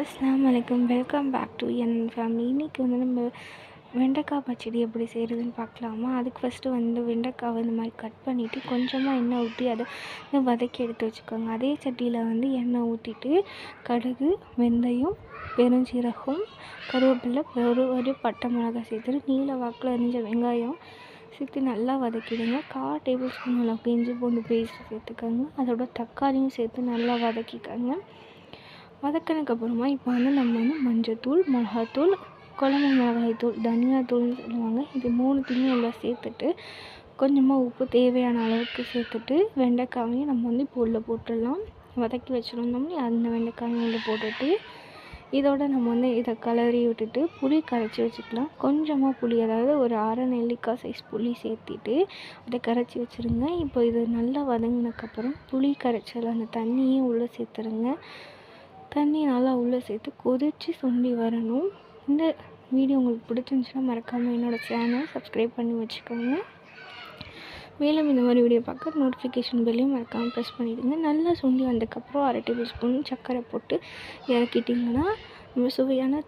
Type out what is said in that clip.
அஸ்ஸலாமு அலைக்கும். Welcome back to என் ஃபேமிலி. இன்றைக்கி நம்ம வெண்டைக்காய் பச்சடி எப்படி செய்கிறதுன்னு பார்க்கலாமா. அதுக்கு ஃபஸ்ட்டு வெண்டைக்காவை இந்த மாதிரி கட் பண்ணிவிட்டு கொஞ்சமாக எண்ணெய் ஊற்றி அதை வதக்கி எடுத்து வச்சுக்கோங்க. அதே சட்டியில் எண்ணெய் ஊற்றிட்டு கடுகு, வெந்தயம், பெருஞ்சீரகம், கருவேப்பிலை, ஒரு பட்டை மிளகாய் சேர்த்துட்டு நீல வாக்கில் அரிஞ்ச வெங்காயம் சேர்த்து நல்லா வதக்கிடுங்க. 1/4 டேபிள் ஸ்பூன் அளவுக்கு இஞ்சி பூண்டு பேஸ்ட் சேர்த்துக்கோங்க. அதோட தக்காளியும் சேர்த்து நல்லா வதக்கிக்கோங்க. வதக்கினதுக்கப்புறமா இப்போ நம்ம மஞ்சத்தூள், மிளகாத்தூள், குழம்பு மிளகாய்த்தூள், தனியாத்தூள்னு சொல்லுவாங்க, இது 3த்தையுமே எல்லாம் சேர்த்துட்டு கொஞ்சமாக உப்பு தேவையான அளவுக்கு சேர்த்துட்டு வெண்டைக்காவையும் நம்ம இப்போ உள்ளே போட்டுடலாம். வதக்கி வச்சுருந்தோம்னே அந்த வெண்டைக்காயும் உள்ளே போட்டுட்டு இதோட நம்ம இதை கிளறி விட்டுட்டு புளி கரைச்சி வச்சுக்கலாம். கொஞ்சமாக புளி, அதாவது ஒரு 1/2 நெல்லிக்காய் சைஸ் புளி சேர்த்திட்டு அதை கரைச்சி வச்சுருங்க. இப்போ இது நல்லா வதங்கினதுக்கப்புறம் புளி கரைச்சல் அந்த தண்ணியும் உள்ளே சேர்த்துருங்க. தண்ணி நல்லா உள்ளே சேர்த்து கொதித்து சுண்டி வரணும். இந்த வீடியோ உங்களுக்கு பிடிச்சிருந்துச்சுன்னா மறக்காமல் என்னோடய சேனல் சப்ஸ்கிரைப் பண்ணி வச்சுக்கோங்க. மேலும் இந்த மாதிரி வீடியோ பார்க்க நோட்டிஃபிகேஷன் பெல்லையும் மறக்காமல் ப்ரெஸ் பண்ணிவிடுங்க. நல்லா சுண்டி வந்ததுக்கப்புறம் 1/2 டேபிள் ஸ்பூன் சர்க்கரை போட்டு இறக்கிட்டிங்கன்னா நம்ம சுவையான